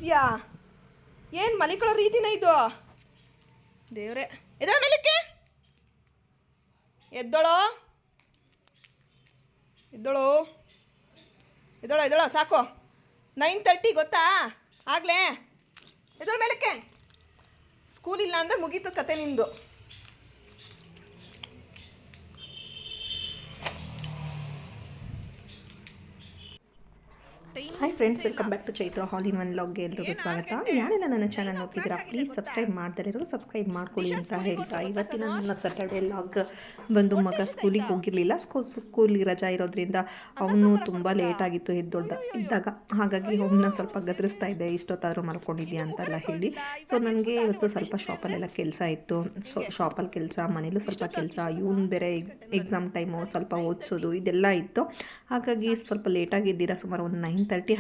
ಮಾಡ್ತಿದ್ಯಾ? ಏನು ಮಲಿಕೊಳ್ಳೋ ರೀತಿನ ಇದು? ದೇವ್ರೆ, ಎದಳ ಮೇಲಕ್ಕೆ ಎದ್ದೋಳೋ, ಎದ್ದೋಳು, ಎದ್ದೋಳ ಸಾಕು. 9:30 ಗೊತ್ತಾ? ಆಗಲೇ ಎದ್ದೋಳ ಮೇಲಕ್ಕೆ. ಸ್ಕೂಲ್ ಇಲ್ಲ ಅಂದರೆ ಮುಗೀತು ಕತೆ ನಿಂದು. Hi friends, welcome back to Chaitra all in one ಲಾಗ್ಗೆ ಎಲ್ರಿಗೂ ಸ್ವಾಗತ. ಯಾರೆಲ್ಲ ನನ್ನ ಚಾನಲ್ ನೋಡ್ತಿದ್ದೀರಾ ಪ್ಲೀಸ್ ಸಬ್ಸ್ಕ್ರೈಬ್ ಮಾಡ್ದಲ್ಲಿರೋ ಸಬ್ಸ್ಕ್ರೈಬ್ ಮಾಡ್ಕೊಳ್ಳಿ ಅಂತ ಹೇಳ್ತಾ, ಇವತ್ತಿನ ನನ್ನ ಸ್ಯಾಟರ್ಡೆ ಲಾಗ್ ಬಂದು ಮಗ ಸ್ಕೂಲಿಗೆ ಹೋಗಿರಲಿಲ್ಲ. ಸ್ಕೂಲಿಗೆ ರಜಾ ಇರೋದ್ರಿಂದ ಅವನು ತುಂಬ ಲೇಟಾಗಿತ್ತು ಇದ್ದಾಗ. ಹಾಗಾಗಿ ಅವನ್ನ ಸ್ವಲ್ಪ ಗದರಿಸ್ತಾ ಇದ್ದೆ, ಇಷ್ಟೊತ್ತಾದರೂ ಮಲ್ಕೊಂಡಿದ್ಯಾ ಅಂತೆಲ್ಲ ಹೇಳಿ. ಸೊ ನನಗೆ ಇವತ್ತು ಸ್ವಲ್ಪ ಶಾಪಲ್ಲೆಲ್ಲ ಕೆಲಸ ಇತ್ತು. ಸೊ ಶಾಪಲ್ಲಿ ಕೆಲಸ, ಮನೇಲೂ ಸ್ವಲ್ಪ ಕೆಲಸ, ಇವನು ಬೇರೆ ಎಕ್ಸಾಮ್ ಟೈಮು, ಸ್ವಲ್ಪ ಓದಿಸೋದು ಇದೆಲ್ಲ ಇತ್ತು. ಹಾಗಾಗಿ ಸ್ವಲ್ಪ ಲೇಟಾಗಿದ್ದೀರಾ, ಸುಮಾರು ಒಂದು 9:30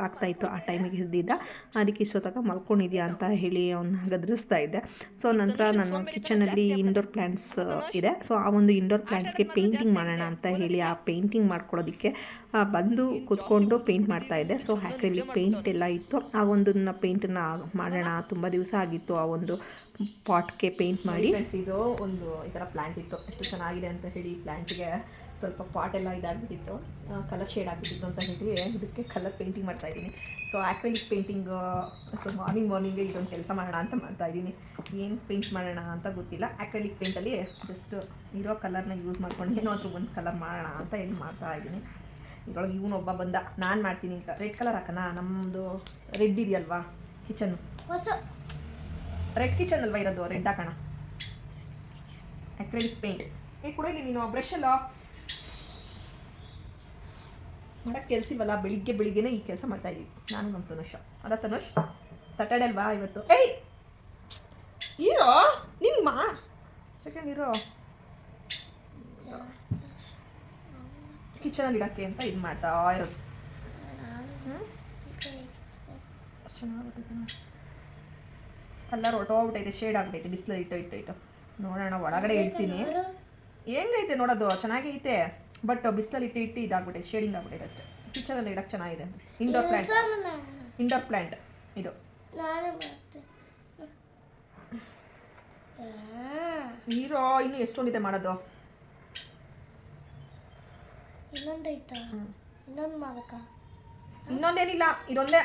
ಆಗ್ತಾಯಿತ್ತು ಆ ಟೈಮಿಗೆ ಎದ್ದಿದ್ದ. ಅದಕ್ಕೆ ಇಷ್ಟೊತ್ತಾಗ ಮಲ್ಕೊಂಡಿದ್ಯಾ ಅಂತ ಹೇಳಿ ಅವನ್ನ ಗದರಿಸ್ತಾ ಇದ್ದೆ. ಸೊ ನಂತರ ನಾನು ಕಿಚನಲ್ಲಿ ಇಂಡೋರ್ ಪ್ಲ್ಯಾಂಟ್ಸ್ ಇದೆ. ಸೊ ಆ ಒಂದು ಇಂಡೋರ್ ಪ್ಲ್ಯಾಂಟ್ಸ್ಗೆ ಪೇಂಟಿಂಗ್ ಮಾಡೋಣ ಅಂತ ಹೇಳಿ ಆ ಪೇಂಟಿಂಗ್ ಮಾಡ್ಕೊಳ್ಳೋದಕ್ಕೆ ಬಂದು ಕೂತ್ಕೊಂಡು ಪೇಂಟ್ ಮಾಡ್ತಾ ಇದ್ದೆ. ಸೊ ಆ್ಯಕ್ಚುಲಿ ಪೇಂಟ್ ಎಲ್ಲ ಇತ್ತು, ಆ ಒಂದನ್ನು ಪೇಂಟನ್ನು ಮಾಡೋಣ, ತುಂಬ ದಿವಸ ಆಗಿತ್ತು ಆ ಒಂದು ಪಾಟ್ಗೆ ಪೇಂಟ್ ಮಾಡಿ. ಫ್ರೆಂಡ್ಸ್, ಇದು ಒಂದು ಈ ಥರ ಪ್ಲ್ಯಾಂಟ್ ಇತ್ತು, ಎಷ್ಟು ಚೆನ್ನಾಗಿದೆ ಅಂತ ಹೇಳಿ. ಪ್ಲ್ಯಾಂಟ್ಗೆ ಸ್ವಲ್ಪ ಪಾಟ್ ಎಲ್ಲ ಇದಾಗ್ಬಿಟ್ಟಿತ್ತು, ಕಲರ್ ಶೇಡ್ ಆಗಿಬಿಟ್ಟಿತ್ತು ಅಂತ ಹೇಳಿ ಇದಕ್ಕೆ ಕಲರ್ ಪೇಂಟಿಂಗ್ ಮಾಡ್ತಾಯಿದ್ದೀನಿ. So acrylic painting. ಸೊ ಮಾರ್ನಿಂಗ್ಗೆ ಇದೊಂದು ಕೆಲಸ ಮಾಡೋಣ ಅಂತ ಮಾಡ್ತಾಯಿದ್ದೀನಿ. ಏನು ಪೇಂಟ್ ಮಾಡೋಣ ಅಂತ ಗೊತ್ತಿಲ್ಲ. ಆ್ಯಕ್ರಿಲಿಕ್ ಪೇಂಟಲ್ಲಿ ಜಸ್ಟ್ ಇರೋ ಕಲರ್ನ ಯೂಸ್ ಮಾಡ್ಕೊಂಡು ಏನೋ ಆದರೂ ಒಂದು ಕಲರ್ ಮಾಡೋಣ ಅಂತ ಏನು ಮಾಡ್ತಾಯಿದ್ದೀನಿ. ಇದರೊಳಗೆ ಇವನೊಬ್ಬ ಬಂದ, ನಾನು ಮಾಡ್ತೀನಿ ಅಂತ. ರೆಡ್ ಕಲರ್ ಹಾಕೋಣ, ನಮ್ಮದು ರೆಡ್ ಇದೆಯಲ್ವಾ ಕಿಚನ್, ರೆಡ್ ಕಿಚನ್ ಅಲ್ವಾ ಇರೋದು, ರೆಡ್ ಹಾಕೋಣ. ಆ್ಯಕ್ರಿಲಿಕ್ ಪೇಂಟ್ ಕೊಡಲಿ ನೀನು ಬ್ರಷಲ್ಲ ಮಾಡೋಕ್ಕೆ ಕೆಲ್ಸಿವಲ್ಲ. ಬೆಳಿಗ್ಗೆನೇ ಈ ಕೆಲಸ ಮಾಡ್ತಾಯಿದ್ದೀವಿ ನಾನು ನಮ್ಮ ತನುಷ್. ಅಲ್ಲ ತನುಷ್, ಸ್ಯಾಟರ್ಡೆ ಅಲ್ವಾ ಇವತ್ತು? ಏಯ್ ಇರೋ ನಿಮ್ಮ ಸೆಕೆಂಡ್ ಇರೋ, ಕಿಚನಲ್ಲಿ ಇಡೋಕ್ಕೆ ಅಂತ ಇದು ಮಾಡ್ತಾ ಇರೋದು. ಚೆನ್ನಾಗುತ್ತೆ, ಕಲರ್ ಹೊಟ್ಟೋಗ್ಬಿಟ್ಟೈತೆ, ಶೇಡ್ ಆಗ್ಬಿಟ್ಟೈತೆ, ಬಿಸಿಲು ಇಟ್ಟು ನೋಡೋಣ. ಒಳಗಡೆ ಇಡ್ತೀನಿ, ಹೆಂಗೈತೆ ನೋಡೋದು, ಚೆನ್ನಾಗೈತೆ. ಬಟ್ ಬಿಸಿಲಲ್ಲಿ ಇಟ್ಟು ಇದಾಗ್ಬಿಟ್ಟೈತೆ, ಶೇಡಿಂಗ್ ಆಗ್ಬಿಟ್ಟೈತೆ ಅಷ್ಟೇ. ಕಿಚನಲ್ಲಿ ಇಡಕ್ಕೆ ಚೆನ್ನಾಗಿದೆ. ಇಂಡೋರ್ ಪ್ಲ್ಯಾಂಟ್ ಇದು. ನೀರು ಇನ್ನು ಎಷ್ಟೊಂದಿದೆ ಮಾಡೋದು. ಇನ್ನೊಂದೇನಿಲ್ಲ, ಇದೊಂದೇ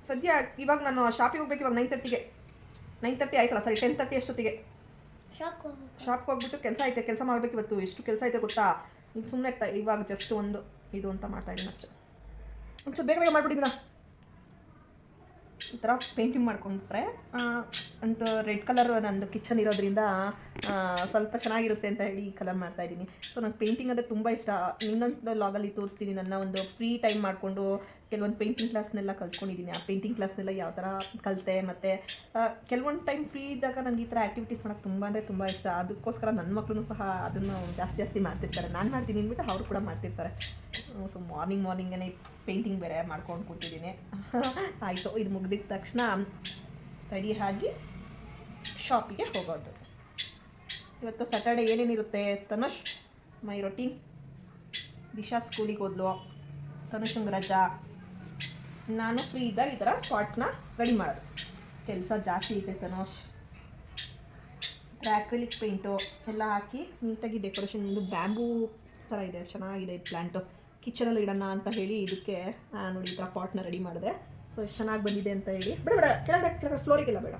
ಸದ್ಯ. ಇವಾಗ ನಾನು ಶಾಪಿಗೆ ಹೋಗ್ಬೇಕು. ಇವಾಗ 9:30 ಆಯ್ತಲ್ಲ, ಸರಿ 10:30 ಅಷ್ಟೊತ್ತಿಗೆ ಶಾಪ್ಗೆ ಹೋಗ್ಬಿಟ್ಟು ಕೆಲಸ ಮಾಡಬೇಕು. ಇವತ್ತು ಎಷ್ಟು ಕೆಲಸ ಐತೆ ಗೊತ್ತಾ? ಈಗ ಸುಮ್ಮನೆ ಇವಾಗ ಜಸ್ಟ್ ಒಂದು ಇದು ಅಂತ ಮಾಡ್ತಾಯಿದ್ದೀನಿ ಅಷ್ಟೇ. ಒಂಚೂರು ಬೇಗ ಮಾಡಿಬಿಟ್ಟಿದ್ದೀನ. ಈ ಥರ ಪೇಂಟಿಂಗ್ ಮಾಡ್ಕೊಂಡ್ಬಿಟ್ರೆ ಅಂತ ರೆಡ್ ಕಲರ್ ನಂದು ಕಿಚನ್ ಇರೋದ್ರಿಂದ ಸ್ವಲ್ಪ ಚೆನ್ನಾಗಿರುತ್ತೆ ಅಂತ ಹೇಳಿ ಈ ಕಲರ್ ಮಾಡ್ತಾಯಿದ್ದೀನಿ. ಸೊ ನಂಗೆ ಪೇಂಟಿಂಗ್ ಅಂದರೆ ತುಂಬ ಇಷ್ಟ. ಇನ್ನೊಂದು ಲಾಗಲ್ಲಿ ತೋರಿಸ್ತೀನಿ ನನ್ನ ಒಂದು ಫ್ರೀ ಟೈಮ್ ಮಾಡಿಕೊಂಡು ಕೆಲವೊಂದು ಪೇಂಟಿಂಗ್ ಕ್ಲಾಸ್ನೆಲ್ಲ ಕಲ್ತ್ಕೊಂಡಿದ್ದೀನಿ. ಆ ಪೇಂಟಿಂಗ್ ಕ್ಲಾಸ್ನೆಲ್ಲ ಯಾವ ಥರ ಕಲಿತೆ, ಮತ್ತು ಕೆಲವೊಂದು ಟೈಮ್ ಫ್ರೀ ಇದ್ದಾಗ ನನಗೆ ಈ ಥರ ಆ್ಯಕ್ಟಿವಿಟೀಸ್ ಮಾಡೋಕ್ಕೆ ತುಂಬ ಇಷ್ಟ. ಅದಕ್ಕೋಸ್ಕರ ನನ್ನ ಮಕ್ಕಳು ಸಹ ಅದನ್ನು ಜಾಸ್ತಿ ಮಾಡ್ತಿರ್ತಾರೆ. ನಾನು ಮಾಡ್ತೀನಿ ಅಂದ್ಬಿಟ್ಟು ಅವರು ಕೂಡ ಮಾಡ್ತಿರ್ತಾರೆ. ಸೊ ಮಾರ್ನಿಂಗೇ ಪೇಂಟಿಂಗ್ ಬೇರೆ ಮಾಡ್ಕೊಂಡು ಕೂತಿದ್ದೀನಿ. ಆಯಿತು, ಇದು ಮುಗಿದಿದ್ದ ತಕ್ಷಣ ರೆಡಿ ಆಗಿ ಶಾಪಿಗೆ ಹೋಗೋದು. ಇವತ್ತು ಸ್ಯಾಟರ್ಡೆ ಏನೇನಿರುತ್ತೆ ತನುಷ್? ಮೈ ರೊಟೀನ್. ದಿಶಾ ಸ್ಕೂಲಿಗೆ ಹೋದ್ಲು, ತನುಷಂಗೆ ರಜಾ. ನಾನು ಫ್ರೀ ಇದ್ದಾಗ ಈ ಥರ ಪಾಟ್ನ ರೆಡಿ ಮಾಡೋದು ಕೆಲಸ ಜಾಸ್ತಿ ಐತೆ ತನುಷ್. ಆ್ಯಕ್ರಿಲಿಕ್ ಪೇಂಟು ಎಲ್ಲ ಹಾಕಿ ನೀಟಾಗಿ ಡೆಕೋರೇಷನ್. ಇದು ಬ್ಯಾಂಬೂ ಥರ ಇದೆ, ಚೆನ್ನಾಗಿದೆ ಇದು ಪ್ಲ್ಯಾಂಟು. ಕಿಚನಲ್ಲಿ ಇಡೋಣ ಅಂತ ಹೇಳಿ ಇದಕ್ಕೆ ನೋಡಿ ಈ ಥರ ಪಾಟ್ನ ರೆಡಿ ಮಾಡಿದೆ. ಸೊ ಎಷ್ಟು ಚೆನ್ನಾಗಿ ಬಂದಿದೆ ಅಂತ ಹೇಳಿ. ಬೇಡ ಕೆಳಗಡೆ ಫ್ಲೋರಿಗೆಲ್ಲ ಬೇಡ,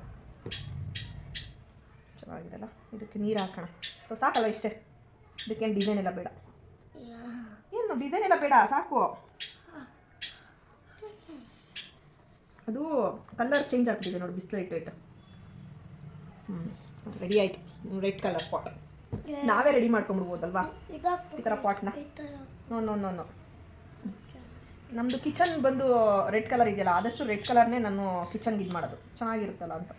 ಚೆನ್ನಾಗಿದೆಲ್ಲ. ಇದಕ್ಕೆ ನೀರು ಹಾಕೋಣ. ಸೊ ಸಾಕಲ್ಲ ಇಷ್ಟೇ, ಇದಕ್ಕೇನು ಡಿಸೈನ್ ಎಲ್ಲ ಬೇಡ. ಏನು ಡಿಸೈನ್ ಎಲ್ಲ ಬೇಡ, ಸಾಕು. ಅದು ಕಲರ್ ಚೇಂಜ್ ಆಗ್ಬಿಟ್ಟಿದೆ ನೋಡಿ, ಬಿಸಿಲು ಇಟ್ಟು. ರೆಡಿ ಆಯಿತು ರೆಡ್ ಕಲರ್ ಪಾಟ್. ನಾವೇ ರೆಡಿ ಮಾಡ್ಕೊಂಡ್ಬಿಡ್ಬೋದಲ್ವಾ ಈ ಥರ ಪಾಟ್ನ? ನೋ ನಮ್ಮದು ಕಿಚನ್ ಬಂದು ರೆಡ್ ಕಲರ್ ಇದೆಯಲ್ಲ, ಆದಷ್ಟು ರೆಡ್ ಕಲರ್ನೇ ನಾನು ಕಿಚನ್ಗೆ ಇದು ಮಾಡೋದು, ಚೆನ್ನಾಗಿರುತ್ತಲ್ಲ ಅಂತ.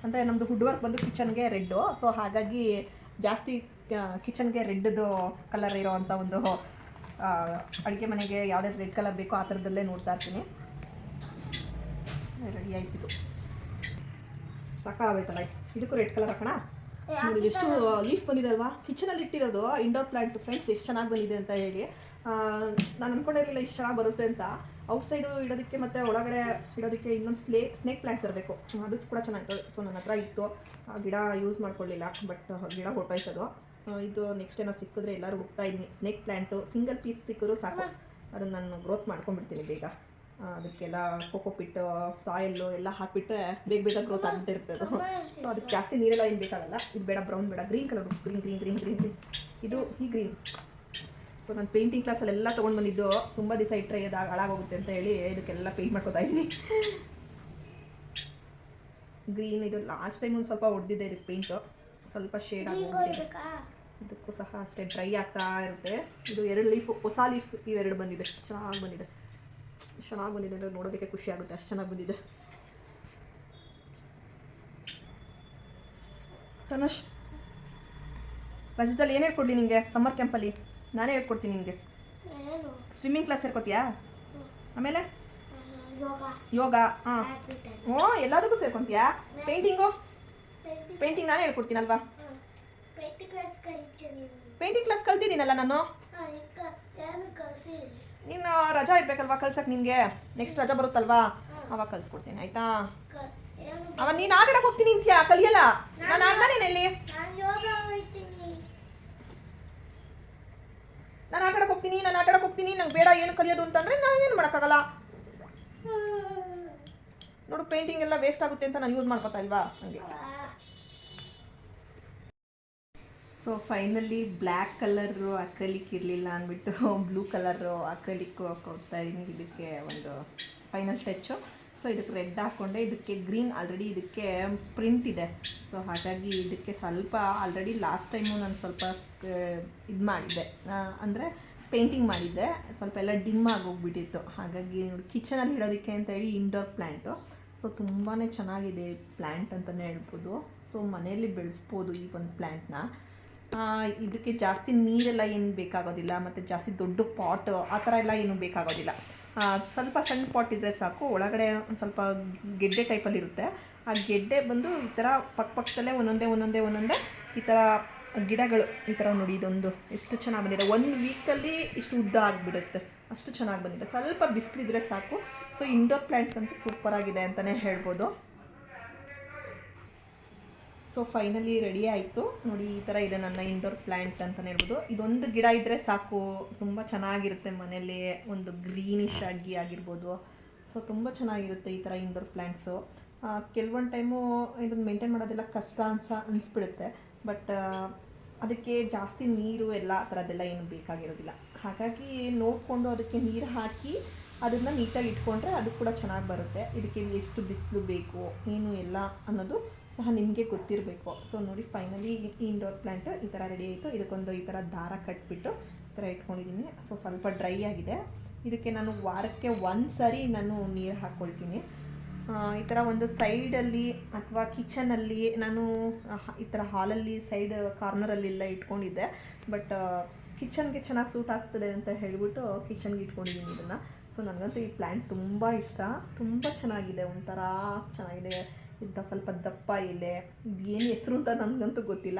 ಅಂದರೆ ನಮ್ಮದು ವುಡ್ ವರ್ಕ್ ಬಂದು ಕಿಚನ್ಗೆ ರೆಡ್ಡು. ಸೊ ಹಾಗಾಗಿ ಜಾಸ್ತಿ ಕಿಚನ್ಗೆ ರೆಡ್ದು ಕಲರ್ ಇರೋ ಅಂಥ ಒಂದು ಅಡುಗೆ ಮನೆಗೆ ಯಾವುದೇ ರೆಡ್ ಕಲರ್ ಬೇಕೋ ಆ ಥರದಲ್ಲೇ ನೋಡ್ತಾ ಇರ್ತೀನಿ. ರೆಡಿ ಆಯ್ತಿದ್ದು, ಸಾಕಾಗೈತಲ್ಲ. ಇದಕ್ಕೂ ರೆಡ್ ಕಲರ್ ಹಾಕೋಣ. ನೋಡಿ ಎಷ್ಟು ಲೀಫ್ ಬಂದಿದೆ ಅಲ್ವಾ, ಕಿಚನಲ್ಲಿ ಇಟ್ಟಿರೋದು ಇಂಡೋರ್ ಪ್ಲಾಂಟ್. ಫ್ರೆಂಡ್ಸ್ ಎಷ್ಟು ಚೆನ್ನಾಗಿ ಬಂದಿದೆ ಅಂತ ಹೇಳಿ. ನಾನು ಅಂದ್ಕೊಂಡಿರಲಿಲ್ಲ ಇಷ್ಟು ಚೆನ್ನಾಗಿ ಬರುತ್ತೆ ಅಂತ. ಔಟ್ಸೈಡು ಇಡೋದಕ್ಕೆ ಮತ್ತು ಒಳಗಡೆ ಇಡೋದಕ್ಕೆ ಇನ್ನೊಂದು ಸ್ನೇಕ್ ಪ್ಲ್ಯಾಂಟ್ ತರಬೇಕು, ಅದು ಕೂಡ ಚೆನ್ನಾಗಿರ್ತದೆ. ಸೊ ನನ್ನ ಹತ್ರ ಇತ್ತು, ಆ ಗಿಡ ಯೂಸ್ ಮಾಡ್ಕೊಳ್ಳಿಲ್ಲ, ಬಟ್ ಗಿಡ ಹೊಟ್ಟೋಯ್ತದು. ಇದು ನೆಕ್ಸ್ಟ್ ಏನೋ ಸಿಕ್ಕಿದ್ರೆ ಎಲ್ಲರೂ ಹೋಗ್ತಾ ಇದ್ದೀನಿ. ಸ್ನೇಕ್ ಪ್ಲ್ಯಾಂಟು ಸಿಂಗಲ್ ಪೀಸ್ ಸಿಕ್ಕಿದ್ರು ಸಾಕು, ಅದನ್ನು ನಾನು ಗ್ರೋತ್ ಮಾಡ್ಕೊಂಡ್ಬಿಡ್ತೀನಿ ಬೇಗ. ಅದಕ್ಕೆಲ್ಲ ಕೋಕೋಪಿಟ್ಟು ಸಾಯಿಲ್ಲು ಎಲ್ಲ ಹಾಕಿಬಿಟ್ರೆ ಬೇಗ ಬೇಗ ಗ್ರೋತ್ ಆಗಿಬಿಟ್ಟಿರ್ತದೆ ಅದು. ಸೊ ಅದಕ್ಕೆ ಜಾಸ್ತಿ ನೀರೆಲ್ಲ ಏನು ಬೇಕಾಗಲ್ಲ. ಇದು ಬೇಡ, ಬ್ರೌನ್ ಬೇಡ, ಗ್ರೀನ್ ಕಲರ್, ಗ್ರೀನ್ ಇದು ಈ ಗ್ರೀನ್. ಸೊ ನಾನು ಪೇಂಟಿಂಗ್ ಕ್ಲಾಸಲ್ಲೆಲ್ಲ ತೊಗೊಂಡು ಬಂದಿದ್ದು, ತುಂಬ ದಿವಸ ಇಟ್ಟರೆ ಇದು ಹಾಳಾಗೋಗುತ್ತೆ ಅಂತ ಹೇಳಿ ಇದಕ್ಕೆಲ್ಲ ಪೇಂಟ್ ಮಾಡ್ಕೊತಾ ಇದ್ದೀನಿ. ಗ್ರೀನ್ ಇದು ಲಾಸ್ಟ್ ಟೈಮ್ ಒಂದು ಸ್ವಲ್ಪ ಹೊಡೆದಿದ್ದೆ ಇದಕ್ಕೆ ಪೇಂಟು, ಸ್ವಲ್ಪ ಶೇಡ್ ಆಗೋಗಿದೆ. ಇದಕ್ಕೂ ಸಹ ಅಷ್ಟೇ ಡ್ರೈ ಆಗ್ತಾ ಇರುತ್ತೆ. ಇದು 2 ಲೀಫು, ಹೊಸ ಲೀಫ್ ಇವೆರಡು ಬಂದಿದೆ, ಚೆನ್ನಾಗಿ ಬಂದಿದೆ ಅಂದರೆ ನೋಡೋದಕ್ಕೆ ಖುಷಿ ಆಗುತ್ತೆ, ಅಷ್ಟು ಚೆನ್ನಾಗಿ ಬಂದಿದೆ. ತನುಷ್, ರಜದಲ್ಲಿ ಏನು ಹೇಳ್ಕೊಡ್ಲಿ ನಿಮಗೆ? ಸಮ್ಮರ್ ಕ್ಯಾಂಪಲ್ಲಿ ನಾನೇ ಹೇಳ್ಕೊಡ್ತೀನಿ ನಿಮಗೆ. ಸ್ವಿಮ್ಮಿಂಗ್ ಕ್ಲಾಸ್ ಸೇರ್ಕೋತೀಯಾ? ಆಮೇಲೆ ಯೋಗ, ಹಾಂ, ಹ್ಞೂ, ಎಲ್ಲದಕ್ಕೂ ಸೇರ್ಕೊತೀಯಾ? ಪೇಂಟಿಂಗ್ ನಾನೇ ಹೇಳ್ಕೊಡ್ತೀನಲ್ವಾ? ಪೇಂಟಿಂಗ್ ಕ್ಲಾಸ್ ಕಲ್ತಿದ್ದೀನಲ್ಲ ನಾನು. ನೀನು ರಜಾ ಇರಬೇಕಲ್ವಾ ಕಲ್ಸಕ್ಕೆ ನಿನಗೆ? ನೆಕ್ಸ್ಟ್ ರಜಾ ಬರುತ್ತಲ್ವಾ, ಅವಾಗ ಕಲ್ಸ್ಕೊಡ್ತೀನಿ ಆಯಿತಾ? ಅವಾಗ ನೀನು ಆಟ ಆಡಕ್ಕೆ ಹೋಗ್ತೀನಿ ಅಂತೀಯಾ? ಕಲಿಯಲ್ಲ, ನಾನು ಆಡ್ತಾನೇನೆ ಇಲ್ಲಿ. ನಾನು ಆಟ ಆಡಕ್ಕೆ ಹೋಗ್ತೀನಿ, ನಂಗೆ ಬೇಡ ಏನು ಕಲಿಯೋದು ಅಂತಂದರೆ ನಾನು ಏನು ಮಾಡೋಕ್ಕಾಗಲ್ಲ. ನೋಡು, ಪೇಂಟಿಂಗ್ ಎಲ್ಲ ವೇಸ್ಟ್ ಆಗುತ್ತೆ ಅಂತ ನಾನು ಯೂಸ್ ಮಾಡ್ಕೊತಾ ಇಲ್ವಾ ನನಗೆ. So finally black colour acrylic ಇರಲಿಲ್ಲ ಅಂದ್ಬಿಟ್ಟು ಬ್ಲೂ ಕಲರು ಅಕ್ರೆಲಿಕ್ ಕೊಡ್ತಾ ಇದ್ದೀನಿ. ಇದಕ್ಕೆ ಒಂದು ಫೈನಲ್ ಟಚ್ಚು. ಸೊ ಇದಕ್ಕೆ ರೆಡ್ ಹಾಕ್ಕೊಂಡೆ, ಇದಕ್ಕೆ ಗ್ರೀನ್ ಆಲ್ರೆಡಿ ಇದಕ್ಕೆ ಪ್ರಿಂಟ್ ಇದೆ. ಸೊ ಹಾಗಾಗಿ ಇದಕ್ಕೆ ಸ್ವಲ್ಪ ಆಲ್ರೆಡಿ ಲಾಸ್ಟ್ ಟೈಮು ನಾನು ಸ್ವಲ್ಪ ಇದು ಮಾಡಿದ್ದೆ, ಅಂದರೆ ಪೇಂಟಿಂಗ್ ಮಾಡಿದ್ದೆ, ಸ್ವಲ್ಪ ಎಲ್ಲ ಡಿಮ್ ಆಗೋಗ್ಬಿಟ್ಟಿತ್ತು. ಹಾಗಾಗಿ ನೋಡಿ, ಕಿಚನಲ್ಲಿ ಇಡೋದಕ್ಕೆ ಅಂತ ಹೇಳಿ ಇಂಡೋರ್ ಪ್ಲ್ಯಾಂಟು. ಸೊ ತುಂಬಾ ಚೆನ್ನಾಗಿದೆ ಪ್ಲ್ಯಾಂಟ್ ಅಂತಲೇ ಹೇಳ್ಬೋದು. ಸೊ ಮನೆಯಲ್ಲಿ ಬೆಳೆಸ್ಬೋದು ಈ ಒಂದು ಪ್ಲ್ಯಾಂಟ್ನ. ಇದಕ್ಕೆ ಜಾಸ್ತಿ ನೀರೆಲ್ಲ ಏನು ಬೇಕಾಗೋದಿಲ್ಲ, ಮತ್ತು ಜಾಸ್ತಿ ದೊಡ್ಡ ಪಾಟ್ ಆ ಥರ ಎಲ್ಲ ಏನು ಬೇಕಾಗೋದಿಲ್ಲ. ಸ್ವಲ್ಪ ಸಣ್ಣ ಪಾಟ್ ಇದ್ದರೆ ಸಾಕು. ಒಳಗಡೆ ಒಂದು ಸ್ವಲ್ಪ ಗೆಡ್ಡೆ ಟೈಪಲ್ಲಿರುತ್ತೆ. ಆ ಗೆಡ್ಡೆ ಬಂದು ಈ ಥರ ಪಕ್ಕದಲ್ಲೇ ಒಂದೊಂದೇ ಈ ಥರ ಗಿಡಗಳು ಈ ಥರ ನೋಡಿ. ಇದೊಂದು ಎಷ್ಟು ಚೆನ್ನಾಗಿ ಬಂದಿದೆ, 1 ವೀಕಲ್ಲಿ ಇಷ್ಟು ಉದ್ದ ಆಗಿಬಿಡುತ್ತೆ, ಅಷ್ಟು ಚೆನ್ನಾಗಿ ಬಂದಿದೆ. ಸ್ವಲ್ಪ ಬಿಸಿಲಿದ್ರೆ ಸಾಕು. ಸೊ ಇಂಡೋರ್ ಪ್ಲ್ಯಾಂಟ್ ಅಂತೂ ಸೂಪರಾಗಿದೆ ಅಂತಲೇ ಹೇಳ್ಬೋದು. ಸೊ ಫೈನಲಿ ರೆಡಿ ಆಯಿತು ನೋಡಿ. ಈ ಥರ ಇದೆ ನನ್ನ ಇಂಡೋರ್ ಪ್ಲ್ಯಾಂಟ್ಸ್ ಅಂತಲೇ ಹೇಳ್ಬೋದು. ಇದೊಂದು ಗಿಡ ಇದ್ದರೆ ಸಾಕು, ತುಂಬ ಚೆನ್ನಾಗಿರುತ್ತೆ ಮನೇಲಿ, ಒಂದು ಗ್ರೀನಿಶ್ ಆಗಿ ಆಗಿರ್ಬೋದು. ಸೊ ತುಂಬ ಚೆನ್ನಾಗಿರುತ್ತೆ ಈ ಥರ ಇಂಡೋರ್ ಪ್ಲ್ಯಾಂಟ್ಸು. ಕೆಲವೊಂದು ಟೈಮು ಇದನ್ನು ಮೇಂಟೈನ್ ಮಾಡೋದೆಲ್ಲ ಕಷ್ಟ ಅನಿಸ್ಬಿಡುತ್ತೆ. ಬಟ್ ಅದಕ್ಕೆ ಜಾಸ್ತಿ ನೀರು ಎಲ್ಲ ಆ ಥರದ್ದೆಲ್ಲ ಏನು ಬೇಕಾಗಿರೋದಿಲ್ಲ. ಹಾಗಾಗಿ ನೋಡಿಕೊಂಡು ಅದಕ್ಕೆ ನೀರು ಹಾಕಿ ಅದನ್ನು ನೀಟಾಗಿ ಇಟ್ಕೊಂಡ್ರೆ ಅದು ಕೂಡ ಚೆನ್ನಾಗಿ ಬರುತ್ತೆ. ಇದಕ್ಕೆ ಎಷ್ಟು ಬಿಸಿಲು ಬೇಕು ಏನು ಎಲ್ಲ ಅನ್ನೋದು ಸಹ ನಿಮಗೆ ಗೊತ್ತಿರಬೇಕು. ಸೊ ನೋಡಿ, ಫೈನಲಿ ಈ ಇಂಡೋರ್ ಪ್ಲ್ಯಾಂಟ್ ಈ ಥರ ರೆಡಿ ಆಯಿತು. ಇದಕ್ಕೊಂದು ಈ ಥರ ದಾರ ಕಟ್ಬಿಟ್ಟು ಈ ಥರ ಇಟ್ಕೊಂಡಿದ್ದೀನಿ. ಸೊ ಸ್ವಲ್ಪ ಡ್ರೈ ಆಗಿದೆ. ಇದಕ್ಕೆ ನಾನು ವಾರಕ್ಕೆ 1 ಸಾರಿ ನಾನು ನೀರು ಹಾಕ್ಕೊಳ್ತೀನಿ. ಈ ಥರ ಒಂದು ಸೈಡಲ್ಲಿ ಅಥವಾ ಕಿಚನಲ್ಲಿ ನಾನು ಈ ಥರ ಹಾಲಲ್ಲಿ ಸೈಡ್ ಕಾರ್ನರಲ್ಲೆಲ್ಲ ಇಟ್ಕೊಂಡಿದ್ದೆ. ಬಟ್ ಕಿಚನ್ಗೆ ಚೆನ್ನಾಗಿ ಸೂಟ್ ಆಗ್ತದೆ ಅಂತ ಹೇಳಿಬಿಟ್ಟು ಕಿಚನ್ಗೆ ಇಟ್ಕೊಂಡಿದ್ದೀನಿ ಇದನ್ನು. ಸೊ ನನಗಂತೂ ಈ ಪ್ಲ್ಯಾಂಟ್ ತುಂಬ ಇಷ್ಟ, ತುಂಬ ಚೆನ್ನಾಗಿದೆ, ಒಂಥರ ಚೆನ್ನಾಗಿದೆ. ಇಂಥ ಸ್ವಲ್ಪ ದಪ್ಪ ಎಲೆ, ಏನು ಹೆಸರು ಅಂತ ನನಗಂತೂ ಗೊತ್ತಿಲ್ಲ,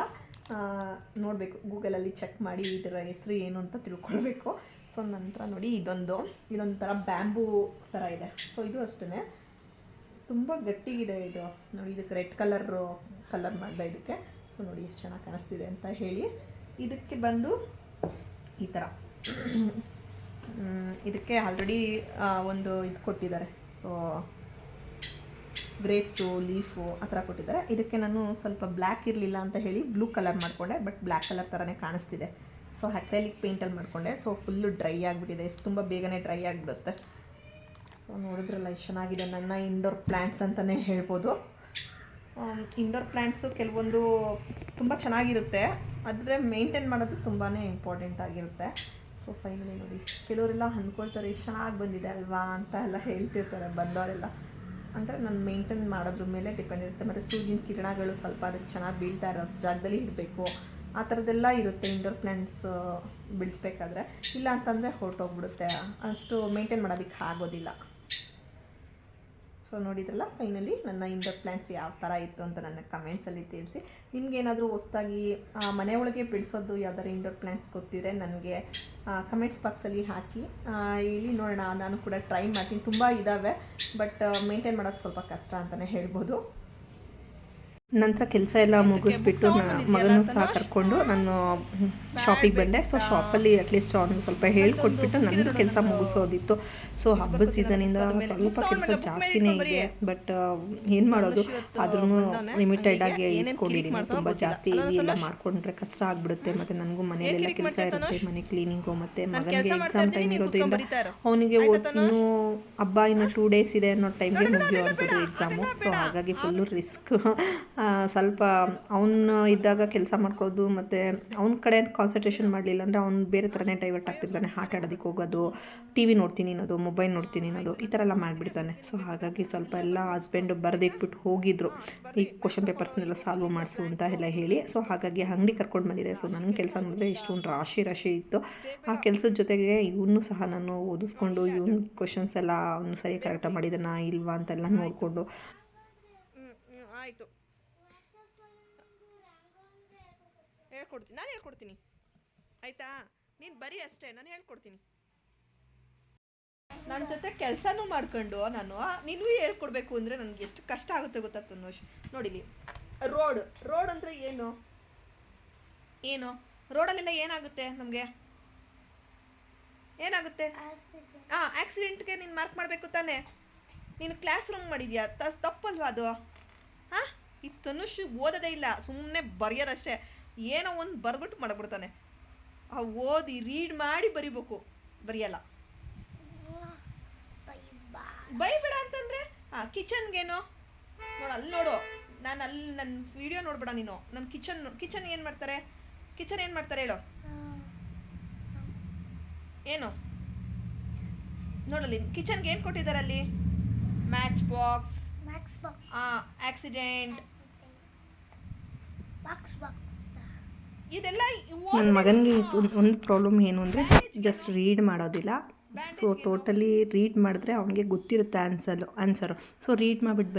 ನೋಡಬೇಕು ಗೂಗಲಲ್ಲಿ ಚೆಕ್ ಮಾಡಿ ಇದರ ಹೆಸರು ಏನು ಅಂತ ತಿಳ್ಕೊಳ್ಬೇಕು. ಸೊ ನಂತರ ನೋಡಿ, ಇದೊಂಥರ ಬ್ಯಾಂಬೂ ಥರ ಇದೆ. ಸೊ ಇದು ಅಷ್ಟೇ ತುಂಬ ಗಟ್ಟಿಗಿದೆ ಇದು ನೋಡಿ. ಇದಕ್ಕೆ ರೆಡ್ ಕಲರ್ ಮಾಡಿದೆ ಇದಕ್ಕೆ. ಸೊ ನೋಡಿ ಎಷ್ಟು ಚೆನ್ನಾಗಿ ಕಾಣಿಸ್ತಿದೆ ಅಂತ ಹೇಳಿ. ಇದಕ್ಕೆ ಬಂದು ಈ ಥರ ಇದಕ್ಕೆ ಆಲ್ರೆಡಿ ಒಂದು ಇದು ಕೊಟ್ಟಿದ್ದಾರೆ. ಸೊ ಗ್ರೇಪ್ಸು ಲೀಫು ಆ ಥರ ಕೊಟ್ಟಿದ್ದಾರೆ. ಇದಕ್ಕೆ ನಾನು ಸ್ವಲ್ಪ ಬ್ಲ್ಯಾಕ್ ಇರಲಿಲ್ಲ ಅಂತ ಹೇಳಿ ಬ್ಲೂ ಕಲರ್ ಮಾಡಿಕೊಂಡೆ, ಬಟ್ ಬ್ಲ್ಯಾಕ್ ಕಲರ್ ಥರನೇ ಕಾಣಿಸ್ತಿದೆ. ಸೊ ಅಕ್ರೆಲಿಕ್ ಪೇಂಟಲ್ಲಿ ಮಾಡಿಕೊಂಡೆ. ಸೊ ಫುಲ್ಲು ಡ್ರೈ ಆಗಿಬಿಟ್ಟಿದೆ, ತುಂಬ ಬೇಗನೆ ಡ್ರೈ ಆಗಿಬಿಡುತ್ತೆ. ಸೊ ನೋಡಿದ್ರಲ್ಲ ಎಷ್ಟು ಚೆನ್ನಾಗಿದೆ ನನ್ನ ಇಂಡೋರ್ ಪ್ಲ್ಯಾಂಟ್ಸ್ ಅಂತಲೇ ಹೇಳ್ಬೋದು. ಇಂಡೋರ್ ಪ್ಲ್ಯಾಂಟ್ಸು ಕೆಲವೊಂದು ತುಂಬ ಚೆನ್ನಾಗಿರುತ್ತೆ, ಆದರೆ ಮೇಂಟೈನ್ ಮಾಡೋದು ತುಂಬಾ ಇಂಪಾರ್ಟೆಂಟ್ ಆಗಿರುತ್ತೆ. ಸೊ ಫೈನಲಿ ನೋಡಿ, ಕೆಲವರೆಲ್ಲ ಅಂದ್ಕೊಳ್ತಾರೆ ಎಷ್ಟು ಚೆನ್ನಾಗಿ ಬಂದಿದೆ ಅಲ್ವಾ ಅಂತ ಎಲ್ಲ ಹೇಳ್ತಿರ್ತಾರೆ ಬಂದವರೆಲ್ಲ. ಅಂದರೆ ನಾನು ಮೇಂಟೈನ್ ಮಾಡೋದ್ರ ಮೇಲೆ ಡಿಪೆಂಡ್ ಇರುತ್ತೆ. ಮತ್ತು ಸೂರ್ಯನ ಕಿರಣಗಳು ಸ್ವಲ್ಪ ಅದಕ್ಕೆ ಚೆನ್ನಾಗಿ ಬೀಳ್ತಾ ಇರೋ ಜಾಗದಲ್ಲಿ ಇಡಬೇಕು, ಆ ಥರದ್ದೆಲ್ಲ ಇರುತ್ತೆ ಇಂಡೋರ್ ಪ್ಲ್ಯಾಂಟ್ಸ್ ಬೆಳೆಸ್ಬೇಕಾದ್ರೆ. ಇಲ್ಲ ಅಂತಂದರೆ ಹೊರಟೋಗ್ಬಿಡುತ್ತೆ, ಅಷ್ಟು ಮೇಂಟೈನ್ ಮಾಡೋದಕ್ಕೆ ಆಗೋದಿಲ್ಲ. ಸೊ ನೋಡಿದ್ರಲ್ಲ ಫೈನಲಿ ನನ್ನ ಇಂಡೋರ್ ಪ್ಲ್ಯಾಂಟ್ಸ್ ಯಾವ ಥರ ಇತ್ತು ಅಂತ ನನ್ನ ಕಮೆಂಟ್ಸಲ್ಲಿ ತಿಳಿಸಿ. ನಿಮಗೇನಾದರೂ ಹೊಸ್ದಾಗಿ ಮನೆ ಒಳಗೆ ಬೆಳೆಸೋದು ಯಾವ್ದಾದ್ರು ಇಂಡೋರ್ ಪ್ಲ್ಯಾಂಟ್ಸ್ ಗೊತ್ತಿದ್ರೆ ನನಗೆ ಕಮೆಂಟ್ಸ್ ಬಾಕ್ಸಲ್ಲಿ ಹಾಕಿ ಹೇಳಿ ನೋಡೋಣ. ನಾನು ಕೂಡ ಟ್ರೈ ಮಾಡ್ತೀನಿ. ತುಂಬ ಇದ್ದಾವೆ, ಬಟ್ ಮೇಂಟೈನ್ ಮಾಡೋದು ಸ್ವಲ್ಪ ಕಷ್ಟ ಅಂತಲೇ ಹೇಳ್ಬೋದು. ನಂತರ ಕೆಲಸ ಎಲ್ಲ ಮುಗಿಸ್ಬಿಟ್ಟು ಮಗನೂ ಸಹ ಕರ್ಕೊಂಡು ನಾನು ಶಾಪಿಗೆ ಬಂದೆ. ಸೊ ಶಾಪಲ್ಲಿ ಅಟ್ಲೀಸ್ಟ್ ಅವನಿಗೆ ಸ್ವಲ್ಪ ಹೇಳ್ಕೊಟ್ಬಿಟ್ಟು ನನ್ನದು ಕೆಲಸ ಮುಗಿಸೋದಿತ್ತು. ಸೊ ಹಬ್ಬದ ಸೀಸನಿಂದ ಸ್ವಲ್ಪ ಕೆಲಸ ಜಾಸ್ತಿನೇ ಇದೆ, ಬಟ್ ಏನು ಮಾಡೋದು, ಆದ್ರೂ ಲಿಮಿಟೆಡಾಗಿ ಇಸ್ಕೊಂಡಿದ್ದೀನಿ. ತುಂಬ ಜಾಸ್ತಿ ಎಲ್ಲ ಮಾಡಿಕೊಂಡ್ರೆ ಕಷ್ಟ ಆಗಿಬಿಡುತ್ತೆ. ಮತ್ತು ನನಗೂ ಮನೆಯಲ್ಲೆಲ್ಲ ಕೆಲಸ ಇರುತ್ತೆ, ಮನೆ ಕ್ಲೀನಿಂಗು, ಮತ್ತು ಮಗನಿಗೆ ಎಕ್ಸಾಮ್ ಟೈಮ್ ಇರೋದ್ರಿಂದ ಅವನಿಗೆ ಇನ್ನೂ ಹಬ್ಬ ಇನ್ನು 2 days ಇದೆ ಅನ್ನೋ ಟೈಮ್ಗೆ ಮುಗಿಯುವಂಥದ್ದು ಎಕ್ಸಾಮು. ಸೊ ಹಾಗಾಗಿ ಫುಲ್ಲು ರಿಸ್ಕ್. ಸ್ವಲ್ಪ ಅವನು ಇದ್ದಾಗ ಕೆಲಸ ಮಾಡ್ಕೊಳ್ಳೋದು, ಮತ್ತು ಅವ್ನ ಕಡೆ ಕಾನ್ಸಂಟ್ರೇಷನ್ ಮಾಡಲಿಲ್ಲ ಅಂದರೆ ಅವ್ನು ಬೇರೆ ಥರನೇ ಡೈವರ್ಟ್ ಆಗ್ತಿರ್ತಾನೆ. ಆಟ ಆಡೋದಕ್ಕೆ ಹೋಗೋದು, ಟಿ ವಿ ನೋಡ್ತೀನಿ ಅನ್ನೋದು, ಮೊಬೈಲ್ ನೋಡ್ತೀನಿ ಅನ್ನೋದು, ಈ ಥರ ಎಲ್ಲ ಮಾಡಿಬಿಡ್ತಾನೆ. ಸೊ ಹಾಗಾಗಿ ಸ್ವಲ್ಪ ಎಲ್ಲ ಹಸ್ಬೆಂಡು ಬರೆದಿಟ್ಬಿಟ್ಟು ಹೋಗಿದ್ರು, ಈ ಕ್ವಶನ್ ಪೇಪರ್ಸ್ನೆಲ್ಲ ಸಾಲ್ವ್ ಮಾಡಿಸು ಅಂತ ಎಲ್ಲ ಹೇಳಿ. ಸೊ ಹಾಗಾಗಿ ಅಂಗಡಿ ಕರ್ಕೊಂಡು ಬಂದಿದೆ. ಸೊ ನನ್ನ ಕೆಲಸ ನೋಡಿದ್ರೆ ಇಷ್ಟೊಂದು ರಾಶಿ ಇತ್ತು. ಆ ಕೆಲಸದ ಜೊತೆಗೆ ಇವನು ಸಹ ನಾನು ಓದಿಸ್ಕೊಂಡು ಇವನು ಕ್ವಶನ್ಸ್ ಎಲ್ಲ ಅವನು ಸರಿ ಕರೆಕ್ಟಾಗಿ ಮಾಡಿದಾನ ಇಲ್ವಾ ಅಂತೆಲ್ಲ ನೋಡಿಕೊಂಡು ಆಯಿತು ಹೇಳ್ಕೊಡ್ತೀನಿ ಆಯಿತಾ. ನೀನು ಬರೀ ಅಷ್ಟೇ, ನಾನು ಹೇಳ್ಕೊಡ್ತೀನಿ. ನನ್ನ ಜೊತೆ ಕೆಲಸನೂ ಮಾಡ್ಕೊಂಡು ನಿನಗೂ ಹೇಳ್ಕೊಡ್ಬೇಕು ಅಂದರೆ ನನಗೆ ಎಷ್ಟು ಕಷ್ಟ ಆಗುತ್ತೆ ಗೊತ್ತಾ ತನುಷ್. ನೋಡಿಲಿ, ರೋಡ್ ಅಂದರೆ ಏನು ರೋಡಲ್ಲೆಲ್ಲ ಏನಾಗುತ್ತೆ, ನಮಗೆ ಏನಾಗುತ್ತೆ? ಆಕ್ಸಿಡೆಂಟ್ಗೆ ನೀನು ಮಾರ್ಕ್ ಮಾಡಬೇಕು ತಾನೇ. ನೀನು ಕ್ಲಾಸ್ ರೂಮ್ ಮಾಡಿದ್ಯಾ, ತಪ್ಪಲ್ವಾ ಅದು? ಈ ತನುಷ್ ಓದೋದೇ ಇಲ್ಲ, ಸುಮ್ಮನೆ ಬರೆಯೋದಷ್ಟೇ. ಏನೋ ಒಂದು ಬರ್ಬಿಟ್ಟು ಮಾಡಿಬಿಡ್ತಾನೆ. ಓದಿ ರೀಡ್ ಮಾಡಿ ಬರಿಬೇಕು, ಬರೆಯಲ್ಲ. ಬೈಬೇಡ ಅಂತಂದರೆ ಕಿಚನ್ಗೇನು ನೋಡು, ನಾನು ಅಲ್ಲಿ ನನ್ನ ವಿಡಿಯೋ ನೋಡ್ಬೇಡ ನೀನು. ನಮ್ಮ ಕಿಚನ್ ಏನು ಮಾಡ್ತಾರೆ ಹೇಳು, ಏನು ನೋಡಲ್ಲಿ ಕಿಚನ್ಗೆ ಏನು ಕೊಟ್ಟಿದ್ದಾರೆ ಅಲ್ಲಿ? ಮ್ಯಾಚ್ ಬಾಕ್ಸ್, ಆಕ್ಸಿಡೆಂಟ್, ಇದೆಲ್ಲ. ನನ್ನ ಮಗನಿಗೆ ಒಂದು ಪ್ರಾಬ್ಲಮ್ ಏನು ಅಂದರೆ ಜಸ್ಟ್ ರೀಡ್ ಮಾಡೋದಿಲ್ಲ. ಸೊ ಟೋಟಲಿ ರೀಡ್ ಮಾಡಿದ್ರೆ ಅವನಿಗೆ ಗೊತ್ತಿರುತ್ತೆ ಆನ್ಸರು. ಸೊ ರೀಡ್ ಮಾಡಿಬಿಟ್ಟು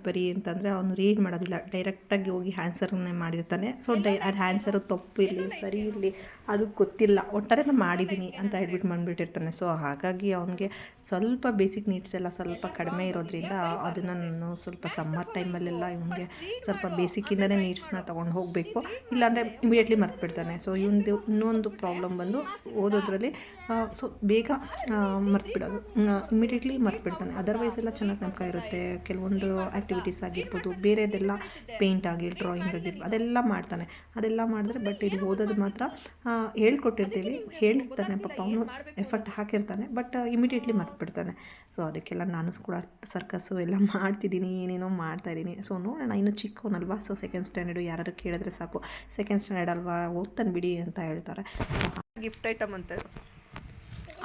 ಬರಿ ಅಂತಂದರೆ ಅವನು ರೀಡ್ ಮಾಡೋದಿಲ್ಲ, ಡೈರೆಕ್ಟಾಗಿ ಹೋಗಿ ಆನ್ಸರನ್ನೇ ಮಾಡಿರ್ತಾನೆ. ಸೊ ಅದು ಆನ್ಸರು ತಪ್ಪು ಇರಲಿ ಸರಿ ಇರಲಿ ಅದು ಗೊತ್ತಿಲ್ಲ, ಒಟ್ಟಾರೆ ನಾನು ಮಾಡಿದ್ದೀನಿ ಅಂತ ಹೇಳ್ಬಿಟ್ಟು ಬಂದುಬಿಟ್ಟಿರ್ತಾನೆ. ಸೊ ಹಾಗಾಗಿ ಅವನಿಗೆ ಸ್ವಲ್ಪ ಬೇಸಿಕ್ ನೀಡ್ಸ್ ಎಲ್ಲ ಸ್ವಲ್ಪ ಕಡಿಮೆ ಇರೋದ್ರಿಂದ ಅದನ್ನು ನಾನು ಸ್ವಲ್ಪ ಸಮ್ಮರ್ ಟೈಮಲ್ಲೆಲ್ಲ ಇವನಿಗೆ ಸ್ವಲ್ಪ ಬೇಸಿಕ್ಕಿಂದನೇ ನೀಡ್ಸ್ನ ತೊಗೊಂಡು ಹೋಗಬೇಕು, ಇಲ್ಲಾಂದರೆ ಇಮಿಡಿಯೇಟ್ಲಿ ಮರ್ತ್ಬಿಡ್ತಾನೆ. ಸೊ ಇವನದು ಇನ್ನೊಂದು ಪ್ರಾಬ್ಲಮ್ ಬಂದು ಓದೋದ್ರಲ್ಲಿ ಸೊ ಬೇಗ ಮರ್ತ್ಬಿಡೋದು, ಇಮಿಡಿಯೇಟ್ಲಿ ಮರ್ತ್ಬಿಡ್ತಾನೆ. ಅದರ್ವೈಸ್ ಎಲ್ಲ ಚೆನ್ನಾಗಿ ನೆನಪ ಇರುತ್ತೆ. ಕೆಲವೊಂದು ಆ್ಯಕ್ಟಿವಿಟೀಸ್ ಆಗಿರ್ಬೋದು, ಬೇರೆದೆಲ್ಲ ಪೇಂಟ್ ಆಗಿ ಡ್ರಾಯಿಂಗ್ ಆಗಿರ್ಬೋದು ಅದೆಲ್ಲ ಮಾಡ್ತಾನೆ. ಅದೆಲ್ಲ ಮಾಡಿದ್ರೆ ಬಟ್ ಇದು ಓದೋದು ಮಾತ್ರ ಹೇಳಿರ್ತಾನೆ ಪಾಪ, ಅವನು ಎಫರ್ಟ್ ಹಾಕಿರ್ತಾನೆ, ಬಟ್ ಇಮಿಡಿಯೇಟ್ಲಿ ಮರ್ತ್ಬಿಡ್ತಾನೆ. ಸೊ ಅದಕ್ಕೆಲ್ಲ ನಾನು ಕೂಡ ಸರ್ಕಸ್ಸು ಎಲ್ಲ ಮಾಡ್ತಿದ್ದೀನಿ, ಏನೇನೋ ಮಾಡ್ತಾಯಿದ್ದೀನಿ. ಸೊ ನೋಡೋಣ, ಇನ್ನು ಚಿಕ್ಕವನಲ್ವಾ. ಸೊ ಸೆಕೆಂಡ್ ಸ್ಟ್ಯಾಂಡರ್ಡು ಯಾರು ಕೇಳಿದ್ರೆ ಸಾಕು, ಸೆಕೆಂಡ್ ಸ್ಟ್ಯಾಂಡರ್ಡ್ ಅಲ್ವಾ ಓದ್ತಾನೆ ಬಿಡಿ ಅಂತ ಹೇಳ್ತಾರೆ. ಸೊ ಗಿಫ್ಟ್ ಐಟಮ್ ಅಂತ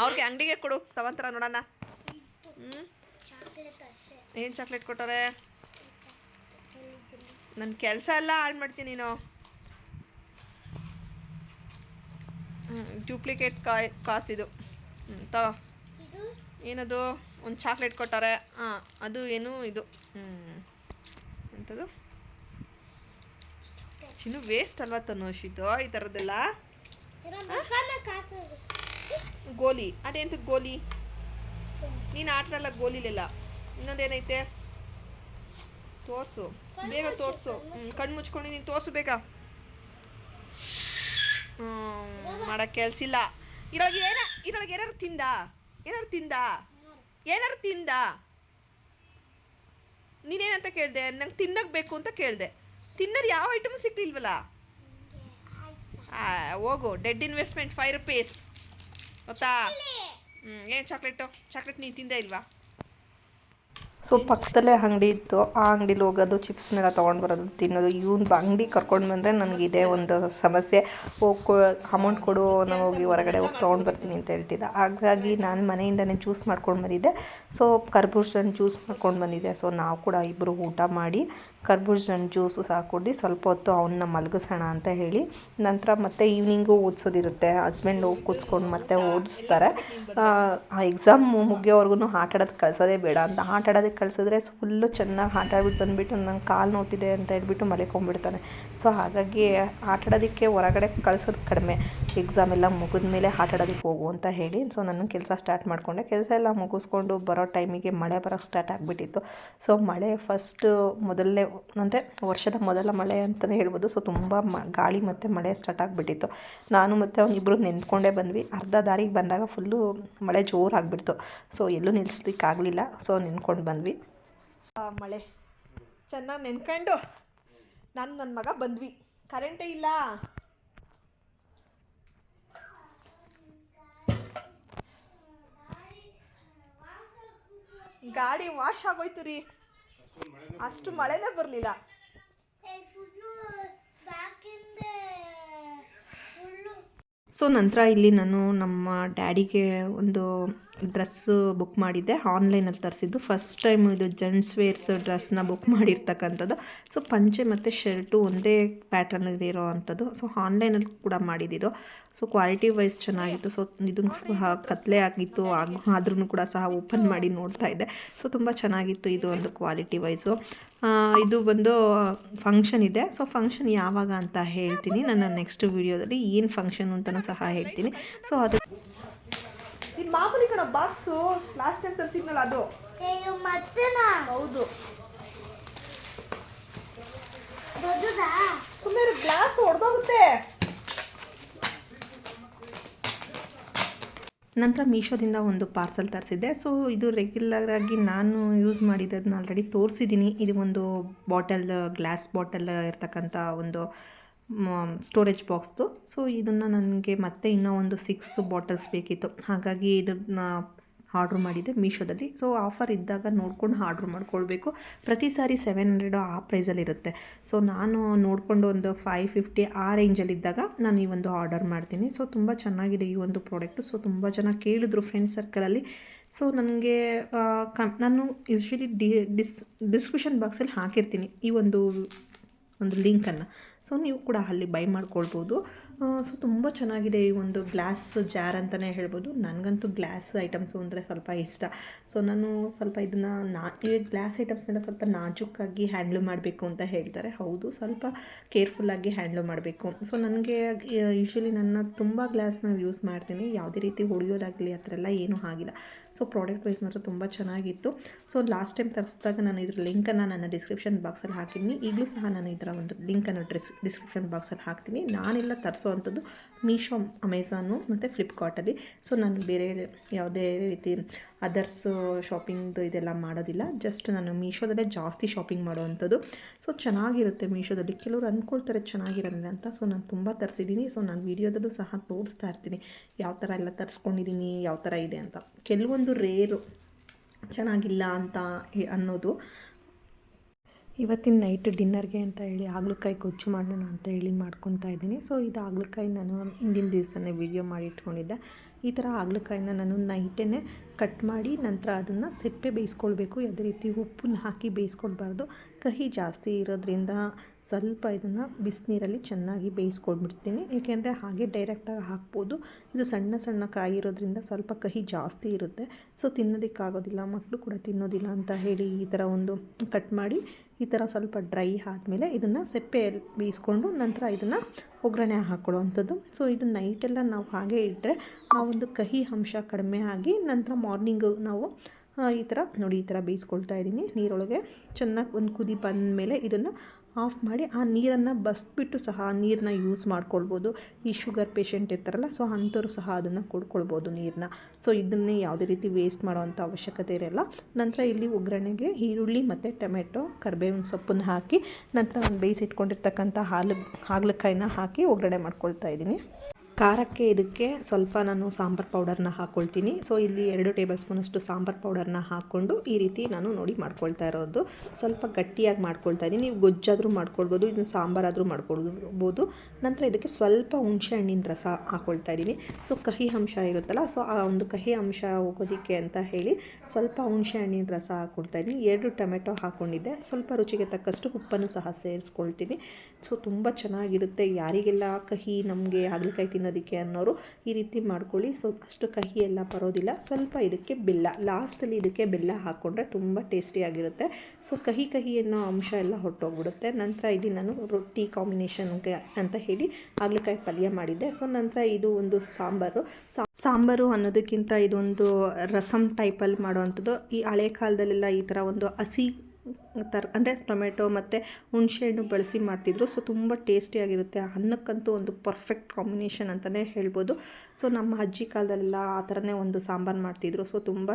ಅವ್ರಿಗೆ ಅಂಗಡಿಗೆ ಕೊಡು, ತಗೊಂತಾರ ನೋಡೋಣ. ಏನು ಚಾಕ್ಲೇಟ್ ಕೊಟ್ಟಾರೆ? ನನ್ನ ಕೆಲಸ ಎಲ್ಲ ಹಾಳು ಮಾಡ್ತೀನಿ ನೀನು. ಡೂಪ್ಲಿಕೇಟ್ ಕಾಸಿದು ತಗೋ. ಏನದು? ಒಂದು ಚಾಕ್ಲೇಟ್ ಕೊಟ್ಟಾರೆ. ಅದು ಏನು ಇದು ಎಂಥದ್ದು? ಇನ್ನು ವೇಸ್ಟ್ ಅಲ್ವಾ ತನುಷ್ ಇದು, ಈ ಥರದ್ದೆಲ್ಲ? ಗೋಲಿ, ಅದೇಂತ ಗೋಲಿ? ನೀನು ಆಟದಲ್ಲ ಗೋಲಿಲೆಲ್ಲ. ಇನ್ನೊಂದೇನೈತೆ ತೋರಿಸು, ಬೇಗ ತೋರಿಸು. ಕಣ್ಣು ಮುಚ್ಕೊಂಡು ನೀನು ತೋರಿಸು ಬೇಗ. ಮಾಡೋಕ್ಕೆ ಕೆಲಸ ಇಲ್ಲ. ಇದ್ರೊಳಗೆ ಏನಾರು ತಿಂದ? ನೀನೇನಂತ ಕೇಳಿದೆ? ನಂಗೆ ತಿನ್ನಕ್ಕೆ ಬೇಕು ಅಂತ ಕೇಳಿದೆ. ತಿನ್ನೋದು ಯಾವ ಐಟಮು ಸಿಗ್ಲಿಲ್ವಲ್ಲ. ಹೋಗು, ಡೆಡ್ ಇನ್ವೆಸ್ಟ್ಮೆಂಟ್ 5 rupees ಗೊತ್ತಾ? ಏನು ಚಾಕ್ಲೇಟ್ ನೀನು ತಿಂದೇ ಇಲ್ವಾ? ಸೊ ಪಕ್ಕದಲ್ಲೇ ಅಂಗಡಿ ಇತ್ತು, ಆ ಅಂಗಡಿಲಿ ಹೋಗೋದು, ಚಿಪ್ಸ್ನೆಲ್ಲ ತೊಗೊಂಡು ಬರೋದು, ತಿನ್ನೋದು. ಇವ್ನು ಅಂಗಡಿ ಕರ್ಕೊಂಡು ಬಂದರೆ ನನಗಿದೆ ಒಂದು ಸಮಸ್ಯೆ, ಅಮೌಂಟ್ ಕೊಡು, ನಾನು ಹೋಗಿ ಹೊರಗಡೆ ಹೋಗಿ ತೊಗೊಂಡು ಬರ್ತೀನಿ ಅಂತ ಹೇಳ್ತಿದ್ದ. ಹಾಗಾಗಿ ನಾನು ಮನೆಯಿಂದನೇ ಜ್ಯೂಸ್ ಮಾಡ್ಕೊಂಡು ಬಂದಿದ್ದೆ. ಸೊ ಕರ್ಬೂಜನ ಜ್ಯೂಸ್ ಮಾಡ್ಕೊಂಡು ಬಂದಿದ್ದೆ. ಸೊ ನಾವು ಕೂಡ ಇಬ್ಬರು ಊಟ ಮಾಡಿ ಕರ್ಬೂಜ ಹಣ್ಣು ಜ್ಯೂಸು ಸಹ ಕುಡ್ದು ಸ್ವಲ್ಪ ಹೊತ್ತು ಅವನ್ನ ಮಲಗಿಸೋಣ ಅಂತ ಹೇಳಿ ನಂತರ ಮತ್ತೆ ಈವ್ನಿಂಗು ಓದಿಸೋದಿರುತ್ತೆ. ಹಸ್ಬೆಂಡ್ ಹೋಗಿ ಕೂತ್ಕೊಂಡು ಮತ್ತೆ ಓದಿಸ್ತಾರೆ. ಆ ಎಕ್ಸಾಮ್ ಮುಗಿಯೋವರೆಗೂ ಆಟ ಆಡೋದಕ್ಕೆ ಕಳಿಸೋದೇ ಬೇಡ ಅಂತ. ಆಟ ಆಡೋದಕ್ಕೆ ಕಳಿಸಿದ್ರೆ ಫುಲ್ಲು ಚೆನ್ನಾಗಿ ಆಟ ಆಡ್ಬಿಟ್ಟು ಬಂದುಬಿಟ್ಟು ನಂಗೆ ಕಾಲು ನೋವ್ತಿದೆ ಅಂತ ಹೇಳ್ಬಿಟ್ಟು ಮಲ್ಕೊಂಡ್ಬಿಡ್ತಾನೆ. ಸೊ ಹಾಗಾಗಿ ಆಟ ಆಡೋದಕ್ಕೆ ಹೊರಗಡೆ ಕಳಿಸೋದು ಕಡಿಮೆ. ಎಕ್ಸಾಮ್ ಎಲ್ಲ ಮುಗಿದ ಮೇಲೆ ಆಟ ಆಡೋದಕ್ಕೆ ಹೋಗು ಅಂತ ಹೇಳಿ ಸೊ ನಾನು ಕೆಲಸ ಸ್ಟಾರ್ಟ್ ಮಾಡಿಕೊಂಡೆ. ಕೆಲಸ ಎಲ್ಲ ಮುಗಿಸ್ಕೊಂಡು ಬರೋ ಟೈಮಿಗೆ ಮಳೆ ಬರೋಕ್ಕೆ ಸ್ಟಾರ್ಟ್ ಆಗಿಬಿಟ್ಟಿತ್ತು. ಸೊ ಮಳೆ ಫಸ್ಟು ಮೊದಲನೇ ಅಂದರೆ ವರ್ಷದ ಮೊದಲ ಮಳೆ ಅಂತಲೇ ಹೇಳ್ಬೋದು. ಸೊ ತುಂಬ ಗಾಳಿ ಮತ್ತು ಮಳೆ ಸ್ಟಾರ್ಟ್ ಆಗಿಬಿಟ್ಟಿತ್ತು. ನಾನು ಮತ್ತು ಅವನಿಬ್ಬರು ನಿಂತ್ಕೊಂಡೇ ಬಂದ್ವಿ. ಅರ್ಧ ದಾರಿಗೆ ಬಂದಾಗ ಫುಲ್ಲು ಮಳೆ ಜೋರಾಗಿಬಿಡ್ತು. ಸೊ ಎಲ್ಲೂ ನಿಲ್ಲಿಸ್ಲಿಕ್ಕಾಗಲಿಲ್ಲ. ಸೊ ನಿಂತ್ಕೊಂಡು ಬಂದ್ವಿ. ಮಳೆ ಚೆನ್ನಾಗಿ ನೆನ್ಕೊಂಡು ನಾನು ನನ್ನ ಮಗ ಬಂದ್ವಿ. ಕರೆಂಟೇ ಇಲ್ಲ. ಗಾಡಿ ವಾಶ್ ಆಗೋಯ್ತು ರೀ. ಅಷ್ಟು ಮಳೆನೇ ಬರಲಿಲ್ಲ. ಸೊ ನಂತರ ಇಲ್ಲಿ ನಾನು ನಮ್ಮ ಡ್ಯಾಡಿಗೆ ಒಂದು ಡ್ರೆಸ್ಸು ಬುಕ್ ಮಾಡಿದ್ದೆ. ಆನ್ಲೈನಲ್ಲಿ ತರಿಸಿದ್ದು ಫಸ್ಟ್ ಟೈಮ್. ಇದು ಜೆಂಟ್ಸ್ ವೇರ್ಸ್ ಡ್ರೆಸ್ನ ಬುಕ್ ಮಾಡಿರ್ತಕ್ಕಂಥದ್ದು. ಸೊ ಪಂಚೆ ಮತ್ತು ಶರ್ಟು ಒಂದೇ ಪ್ಯಾಟ್ರನ್ ಇರೋ ಅಂಥದ್ದು. ಸೊ ಆನ್ಲೈನಲ್ಲಿ ಕೂಡ ಮಾಡಿದ್ದು. ಸೊ ಕ್ವಾಲಿಟಿ ವೈಸ್ ಚೆನ್ನಾಗಿತ್ತು. ಸೊ ಇದನ್ನು ಸಹ ಕತ್ಲೆ ಆಗಿತ್ತು, ಆದ್ರೂ ಕೂಡ ಸಹ ಓಪನ್ ಮಾಡಿ ನೋಡ್ತಾ ಇದ್ದೆ. ಸೊ ತುಂಬ ಚೆನ್ನಾಗಿತ್ತು ಇದು ಒಂದು ಕ್ವಾಲಿಟಿ ವೈಸು. ಇದು ಬಂದು ಫಂಕ್ಷನ್ ಇದೆ. ಸೊ ಫಂಕ್ಷನ್ ಯಾವಾಗ ಅಂತ ಹೇಳ್ತೀನಿ ನನ್ನ ನೆಕ್ಸ್ಟ್ ವೀಡಿಯೋದಲ್ಲಿ. ಏನು ಫಂಕ್ಷನ್ ಅಂತಲೂ ಸಹ ಹೇಳ್ತೀನಿ. ಸೊ ಅದು ಇದು ಮಾಮೂಲಿ ಕಣ ಬಾಕ್ಸು ಲಾಸ್ಟ್ ಟೈಮ್ ತರಿಸಿದ್ನಲ್ಲ ಅದು. ಹೌದು. ಸುಮ್ಮನೆ ಗ್ಲಾಸ್ ಹೊಡೆದೋಗುತ್ತೆ. ನಂತರ ಮೀಶೋದಿಂದ ಒಂದು ಪಾರ್ಸಲ್ ತರಿಸಿದ್ದೆ. ಸೊ ಇದು ರೆಗ್ಯುಲರಾಗಿ ನಾನು ಯೂಸ್ ಮಾಡಿದ್ದನ್ನು ಆಲ್ರೆಡಿ ತೋರಿಸಿದ್ದೀನಿ. ಇದು ಒಂದು ಬಾಟಲ್, ಗ್ಲಾಸ್ ಬಾಟಲ್ ಇರ್ತಕ್ಕಂಥ ಒಂದು ಸ್ಟೋರೇಜ್ ಬಾಕ್ಸ್ದು. ಸೊ ಇದನ್ನು ನನಗೆ ಮತ್ತೆ ಇನ್ನೂ ಒಂದು 6 ಬಾಟಲ್ಸ್ ಬೇಕಿತ್ತು. ಹಾಗಾಗಿ ಇದನ್ನು ಆರ್ಡ್ರ್ ಮಾಡಿದ್ದೆ ಮೀಶೋದಲ್ಲಿ. ಸೊ ಆಫರ್ ಇದ್ದಾಗ ನೋಡ್ಕೊಂಡು ಆರ್ಡ್ರ್ ಮಾಡ್ಕೊಳ್ಬೇಕು. ಪ್ರತಿ ಸಾರಿ 700 ಆ ಪ್ರೈಸಲ್ಲಿರುತ್ತೆ. ಸೊ ನಾನು ನೋಡಿಕೊಂಡು ಒಂದು 550 ಆ ರೇಂಜಲ್ಲಿದ್ದಾಗ ನಾನು ಈ ಒಂದು ಆರ್ಡರ್ ಮಾಡ್ತೀನಿ. ಸೊ ತುಂಬ ಚೆನ್ನಾಗಿದೆ ಈ ಒಂದು ಪ್ರಾಡಕ್ಟು. ಸೊ ತುಂಬ ಜನ ಕೇಳಿದ್ರು ಫ್ರೆಂಡ್ಸ್ ಸರ್ಕಲಲ್ಲಿ. ಸೊ ನನಗೆ ನಾನು ಯೂಶ್ವಲಿ ಡಿಸ್ಕ್ರಿಪ್ಷನ್ ಬಾಕ್ಸಲ್ಲಿ ಹಾಕಿರ್ತೀನಿ ಈ ಒಂದು ಲಿಂಕನ್ನು. ಸೊ ನೀವು ಕೂಡ ಅಲ್ಲಿ ಬೈ ಮಾಡ್ಕೊಳ್ಬೋದು. ಸೊ ತುಂಬ ಚೆನ್ನಾಗಿದೆ ಈ ಒಂದು ಗ್ಲಾಸ್ ಜಾರ್ ಅಂತಲೇ ಹೇಳ್ಬೋದು. ನನಗಂತೂ ಗ್ಲಾಸ್ ಐಟಮ್ಸು ಅಂದರೆ ಸ್ವಲ್ಪ ಇಷ್ಟ. ಸೊ ನಾನು ಸ್ವಲ್ಪ ಇದನ್ನು ಈ ಗ್ಲಾಸ್ ಐಟಮ್ಸ್ನೆಲ್ಲ ಸ್ವಲ್ಪ ನಾಜೂಕಾಗಿ ಹ್ಯಾಂಡ್ಲ್ ಮಾಡಬೇಕು ಅಂತ ಹೇಳ್ತಾರೆ. ಹೌದು, ಸ್ವಲ್ಪ ಕೇರ್ಫುಲ್ಲಾಗಿ ಹ್ಯಾಂಡ್ಲ್ ಮಾಡಬೇಕು. ಸೊ ನನಗೆ ಯೂಶ್ವಲಿ ನನ್ನ ತುಂಬ ಗ್ಲಾಸ್ನ ಯೂಸ್ ಮಾಡ್ತೀನಿ. ಯಾವುದೇ ರೀತಿ ಹೊಡೆಯೋದಾಗಲಿ ಆ ಥರ ಎಲ್ಲ ಏನೂ ಆಗಿಲ್ಲ. ಸೊ ಪ್ರಾಡಕ್ಟ್ ವೈಸ್ ಮಾತ್ರ ತುಂಬ ಚೆನ್ನಾಗಿತ್ತು. ಸೊ ಲಾಸ್ಟ್ ಟೈಮ್ ತರಿಸಿದಾಗ ನಾನು ಇದರ ಲಿಂಕನ್ನು ನನ್ನ ಡಿಸ್ಕ್ರಿಪ್ಷನ್ ಬಾಕ್ಸಲ್ಲಿ ಹಾಕಿದ್ದೀನಿ. ಈಗಲೂ ಸಹ ನಾನು ಇದರ ಒಂದು ಲಿಂಕನ್ನು ಡಿಸ್ಕ್ರಿಪ್ಷನ್ ಬಾಕ್ಸಲ್ಲಿ ಹಾಕ್ತೀನಿ. ನಾನೆಲ್ಲ ತರಿಸೋ ಅಂಥದ್ದು ಮೀಶೋ, ಅಮೆಝಾನು ಮತ್ತು ಫ್ಲಿಪ್ಕಾರ್ಟಲ್ಲಿ. ಸೊ ನಾನು ಬೇರೆ ಯಾವುದೇ ರೀತಿ ಅದರ್ಸ್ ಶಾಪಿಂಗ್ದು ಇದೆಲ್ಲ ಮಾಡೋದಿಲ್ಲ. ಜಸ್ಟ್ ನಾನು ಮೀಶೋದಲ್ಲೇ ಜಾಸ್ತಿ ಶಾಪಿಂಗ್ ಮಾಡೋವಂಥದ್ದು. ಸೊ ಚೆನ್ನಾಗಿರುತ್ತೆ ಮೀಶೋದಲ್ಲಿ. ಕೆಲವರು ಅಂದ್ಕೊಳ್ತಾರೆ ಚೆನ್ನಾಗಿರೋದಿಲ್ಲ ಅಂತ. ಸೊ ನಾನು ತುಂಬ ತರಿಸಿದ್ದೀನಿ. ಸೊ ನಾನು ವೀಡಿಯೋದಲ್ಲೂ ಸಹ ತೋರಿಸ್ತಾ ಇರ್ತೀನಿ ಯಾವ ಥರ ಎಲ್ಲ ತರಿಸ್ಕೊಂಡಿದ್ದೀನಿ, ಯಾವ ಥರ ಇದೆ ಅಂತ. ಕೆಲವೊಂದು ರೇರು ಚೆನ್ನಾಗಿಲ್ಲ ಅಂತ ಅನ್ನೋದು. ಇವತ್ತಿನ ನೈಟ್ ಡಿನ್ನರ್ಗೆ ಅಂತ ಹೇಳಿ ಹಾಗಲಕಾಯಿ ಗೊಜ್ಜು ಮಾಡೋಣ ಅಂತ ಹೇಳಿ ಮಾಡ್ಕೊತಾ ಇದ್ದೀನಿ. ಸೊ ಇದು ಹಾಗಲಕಾಯಿ ನಾನು ಹಿಂದಿನ ದಿವಸನೇ ವೀಡಿಯೋ ಮಾಡಿ ಇಟ್ಕೊಂಡಿದ್ದೆ. ಈ ಥರ ಹಾಗಲಕಾಯಿನ ನಾನು ನೈಟೇ ಕಟ್ ಮಾಡಿ ನಂತರ ಅದನ್ನು ಸಿಪ್ಪೆ ಬೇಯಿಸ್ಕೊಳ್ಬೇಕು. ಯಾವುದೇ ರೀತಿ ಉಪ್ಪನ್ನ ಹಾಕಿ ಬೇಯಿಸ್ಕೊಳ್ಬಾರ್ದು. ಕಹಿ ಜಾಸ್ತಿ ಇರೋದ್ರಿಂದ ಸ್ವಲ್ಪ ಇದನ್ನು ಬಿಸಿನೀರಲ್ಲಿ ಚೆನ್ನಾಗಿ ಬೇಯಿಸ್ಕೊಂಡ್ಬಿಡ್ತೀನಿ. ಏಕೆಂದರೆ ಹಾಗೆ ಡೈರೆಕ್ಟಾಗಿ ಹಾಕ್ಬೋದು. ಇದು ಸಣ್ಣ ಸಣ್ಣ ಕಾಯಿ ಇರೋದ್ರಿಂದ ಸ್ವಲ್ಪ ಕಹಿ ಜಾಸ್ತಿ ಇರುತ್ತೆ. ಸೊ ತಿನ್ನೋದಕ್ಕಾಗೋದಿಲ್ಲ, ಮಕ್ಕಳು ಕೂಡ ತಿನ್ನೋದಿಲ್ಲ ಅಂತ ಹೇಳಿ ಈ ಥರ ಒಂದು ಕಟ್ ಮಾಡಿ ಈ ಥರ ಸ್ವಲ್ಪ ಡ್ರೈ ಆದಮೇಲೆ ಇದನ್ನು ಸಿಪ್ಪೆ ಬೇಯಿಸ್ಕೊಂಡು ನಂತರ ಇದನ್ನು ಒಗ್ಗರಣೆ ಹಾಕ್ಕೊಳ್ಳೋವಂಥದ್ದು. ಸೊ ಇದು ನೈಟೆಲ್ಲ ನಾವು ಹಾಗೆ ಇಟ್ಟರೆ ಆ ಒಂದು ಕಹಿ ಅಂಶ ಕಡಿಮೆ ಆಗಿ ನಂತರ ಮಾರ್ನಿಂಗು ನಾವು ಈ ಥರ ನೋಡಿ ಈ ಥರ ಬೇಯಿಸ್ಕೊಳ್ತಾ ಇದ್ದೀನಿ. ನೀರೊಳಗೆ ಚೆನ್ನಾಗಿ ಒಂದು ಕುದಿ ಬಂದಮೇಲೆ ಇದನ್ನು ಆಫ್ ಮಾಡಿ ಆ ನೀರನ್ನು ಬಸ್ಬಿಟ್ಟು ಸಹ ನೀರನ್ನ ಯೂಸ್ ಮಾಡ್ಕೊಳ್ಬೋದು. ಈ ಶುಗರ್ ಪೇಷಂಟ್ ಇರ್ತಾರಲ್ಲ, ಸೊ ಅಂಥವ್ರು ಸಹ ಅದನ್ನು ಕುಡ್ಕೊಳ್ಬೋದು ನೀರನ್ನ. ಸೊ ಇದನ್ನೇ ಯಾವುದೇ ರೀತಿ ವೇಸ್ಟ್ ಮಾಡೋವಂಥ ಅವಶ್ಯಕತೆ ಇರೋಲ್ಲ. ನಂತರ ಇಲ್ಲಿ ಒಗ್ಗರಣೆಗೆ ಈರುಳ್ಳಿ ಮತ್ತು ಟೊಮೆಟೊ, ಕರಿಬೇವಿನ ಸೊಪ್ಪನ್ನು ಹಾಕಿ ನಂತರ ನಾನು ಬೇಯಿಸಿಟ್ಕೊಂಡಿರ್ತಕ್ಕಂಥ ಹಾಗಲಕಾಯಿನ ಹಾಕಿ ಒಗ್ಗರಣೆ ಮಾಡ್ಕೊಳ್ತಾ ಇದ್ದೀನಿ. ಖಾರಕ್ಕೆ ಇದಕ್ಕೆ ಸ್ವಲ್ಪ ನಾನು ಸಾಂಬಾರು ಪೌಡರ್ನ ಹಾಕ್ಕೊಳ್ತೀನಿ. ಸೊ ಇಲ್ಲಿ 2 ಟೇಬಲ್ ಸ್ಪೂನಷ್ಟು ಸಾಂಬಾರು ಪೌಡರ್ನ ಹಾಕ್ಕೊಂಡು ಈ ರೀತಿ ನಾನು ನೋಡಿ ಮಾಡ್ಕೊಳ್ತಾ ಇರೋದು. ಸ್ವಲ್ಪ ಗಟ್ಟಿಯಾಗಿ ಮಾಡ್ಕೊಳ್ತಾ ಇದ್ದೀನಿ. ನೀವು ಗೊಜ್ಜಾದರೂ ಮಾಡ್ಕೊಳ್ಬೋದು, ಇದನ್ನು ಸಾಂಬಾರಾದರೂ ಮಾಡ್ಕೊಳ್ಬೋದು. ನಂತರ ಇದಕ್ಕೆ ಸ್ವಲ್ಪ ಹುಣಸೆ ಹಣ್ಣಿನ ರಸ ಹಾಕ್ಕೊಳ್ತಾ ಇದ್ದೀನಿ. ಸೊ ಕಹಿ ಅಂಶ ಇರುತ್ತಲ್ಲ, ಸೊ ಆ ಒಂದು ಕಹಿ ಅಂಶ ಹೋಗೋದಕ್ಕೆ ಅಂತ ಹೇಳಿ ಸ್ವಲ್ಪ ಹುಣಸೆ ಹಣ್ಣಿನ ರಸ ಹಾಕ್ಕೊಳ್ತಾ ಇದ್ದೀನಿ. 2 ಟೊಮೆಟೊ ಹಾಕ್ಕೊಂಡಿದ್ದೆ. ಸ್ವಲ್ಪ ರುಚಿಗೆ ತಕ್ಕಷ್ಟು ಉಪ್ಪನ್ನು ಸಹ ಸೇರಿಸ್ಕೊಳ್ತೀನಿ. ಸೊ ತುಂಬ ಚೆನ್ನಾಗಿರುತ್ತೆ. ಯಾರಿಗೆಲ್ಲ ಕಹಿ ನಮಗೆ ಹಾಗಲಕಾಯಿ ತಿನ್ನೋದಕ್ಕೆ ಅನ್ನೋರು ಈ ರೀತಿ ಮಾಡ್ಕೊಳ್ಳಿ. ಸೊ ಅಷ್ಟು ಕಹಿ ಎಲ್ಲ ಬರೋದಿಲ್ಲ. ಸ್ವಲ್ಪ ಇದಕ್ಕೆ ಬೆಲ್ಲ, ಲಾಸ್ಟಲ್ಲಿ ಇದಕ್ಕೆ ಬೆಲ್ಲ ಹಾಕ್ಕೊಂಡ್ರೆ ತುಂಬ ಟೇಸ್ಟಿಯಾಗಿರುತ್ತೆ. ಸೊ ಕಹಿ ಅನ್ನೋ ಅಂಶ ಎಲ್ಲ ಹೊರಟೋಗ್ಬಿಡುತ್ತೆ. ನಂತರ ಇಲ್ಲಿ ನಾನು ರೊಟ್ಟಿ ಕಾಂಬಿನೇಷನ್ಗೆ ಅಂತ ಹೇಳಿ ಹಾಗಲಕಾಯಿ ಪಲ್ಯ ಮಾಡಿದ್ದೆ. ಸೊ ನಂತರ ಇದು ಒಂದು ಸಾಂಬಾರು ಅನ್ನೋದಕ್ಕಿಂತ ಇದೊಂದು ರಸಮ್ ಟೈಪಲ್ಲಿ ಮಾಡೋವಂಥದ್ದು. ಈ ಹಳೆ ಕಾಲದಲ್ಲೆಲ್ಲ ಈ ಥರ ಒಂದು ಹಸಿ ಅಂದರೆ ಟೊಮೆಟೊ ಮತ್ತು ಹುಣಸೆಹಣ್ಣು ಬಳಸಿ ಮಾಡ್ತಿದ್ರು. ಸೊ ತುಂಬ ಟೇಸ್ಟಿಯಾಗಿರುತ್ತೆ. ಅನ್ನಕ್ಕಂತೂ ಒಂದು ಪರ್ಫೆಕ್ಟ್ ಕಾಂಬಿನೇಷನ್ ಅಂತಲೇ ಹೇಳ್ಬೋದು. ಸೊ ನಮ್ಮ ಅಜ್ಜಿ ಕಾಲದಲ್ಲೆಲ್ಲ ಆ ಥರನೇ ಒಂದು ಸಾಂಬಾರು ಮಾಡ್ತಿದ್ರು. ಸೊ ತುಂಬ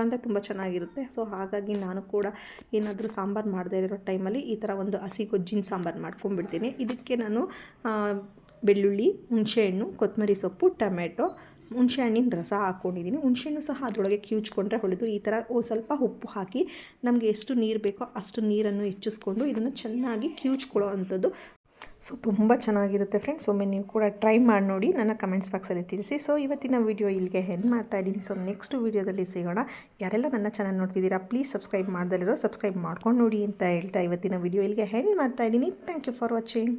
ಅಂದರೆ ತುಂಬ ಚೆನ್ನಾಗಿರುತ್ತೆ. ಸೊ ಹಾಗಾಗಿ ನಾನು ಕೂಡ ಏನಾದರೂ ಸಾಂಬಾರು ಮಾಡದೇ ಇರೋ ಟೈಮಲ್ಲಿ ಈ ಥರ ಒಂದು ಹಸಿ ಗೊಜ್ಜಿನ ಸಾಂಬಾರು ಮಾಡ್ಕೊಂಡ್ಬಿಡ್ತೀನಿ. ಇದಕ್ಕೆ ನಾನು ಬೆಳ್ಳುಳ್ಳಿ, ಹುಣಸೆಹಣ್ಣು, ಕೊತ್ತಂಬರಿ ಸೊಪ್ಪು, ಟೊಮೆಟೊ, ಹುಣಸೆ ಹಣ್ಣಿನ ರಸ ಹಾಕ್ಕೊಂಡಿದ್ದೀನಿ. ಹುಣಸೆಹಣ್ಣು ಸಹ ಅದರೊಳಗೆ ಕಿವುಚ್ಕೊಂಡ್ರೆ ಒಳ್ಳೆಯದು. ಈ ಥರ ಸ್ವಲ್ಪ ಉಪ್ಪು ಹಾಕಿ ನಮಗೆ ಎಷ್ಟು ನೀರು ಬೇಕೋ ಅಷ್ಟು ನೀರನ್ನು ಹೆಚ್ಚಿಸ್ಕೊಂಡು ಇದನ್ನು ಚೆನ್ನಾಗಿ ಕಿವುಚ್ಕೊಳ್ಳೋ ಅಂಥದ್ದು. ಸೊ ತುಂಬ ಚೆನ್ನಾಗಿರುತ್ತೆ ಫ್ರೆಂಡ್ಸ್. ಒಮ್ಮೆ ನೀವು ಕೂಡ ಟ್ರೈ ಮಾಡಿ ನೋಡಿ, ನನ್ನ ಕಮೆಂಟ್ಸ್ ಬಾಕ್ಸಲ್ಲಿ ತಿಳಿಸಿ. ಸೊ ಇವತ್ತಿನ ವಿಡಿಯೋ ಇಲ್ಲಿಗೆ ಎಂಡ್ ಮಾಡ್ತಾ ಇದ್ದೀನಿ. ಸೊ ನೆಕ್ಸ್ಟ್ ವಿಡಿಯೋದಲ್ಲಿ ಸಿಗೋಣ. ಯಾರೆಲ್ಲ ನನ್ನ ಚಾನಲ್ ನೋಡ್ತಿದ್ದೀರಾ ಪ್ಲೀಸ್ ಸಬ್ಸ್ಕ್ರೈಬ್ ಮಾಡ್ದಲ್ಲಿರೋ ಸಬ್ಸ್ಕ್ರೈಬ್ ಮಾಡ್ಕೊಂಡು ನೋಡಿ ಅಂತ ಹೇಳ್ತಾ ಇವತ್ತಿನ ವಿಡಿಯೋ ಇಲ್ಲಿಗೆ ಎಂಡ್ ಮಾಡ್ತಾ ಇದ್ದೀನಿ. Thank you for watching.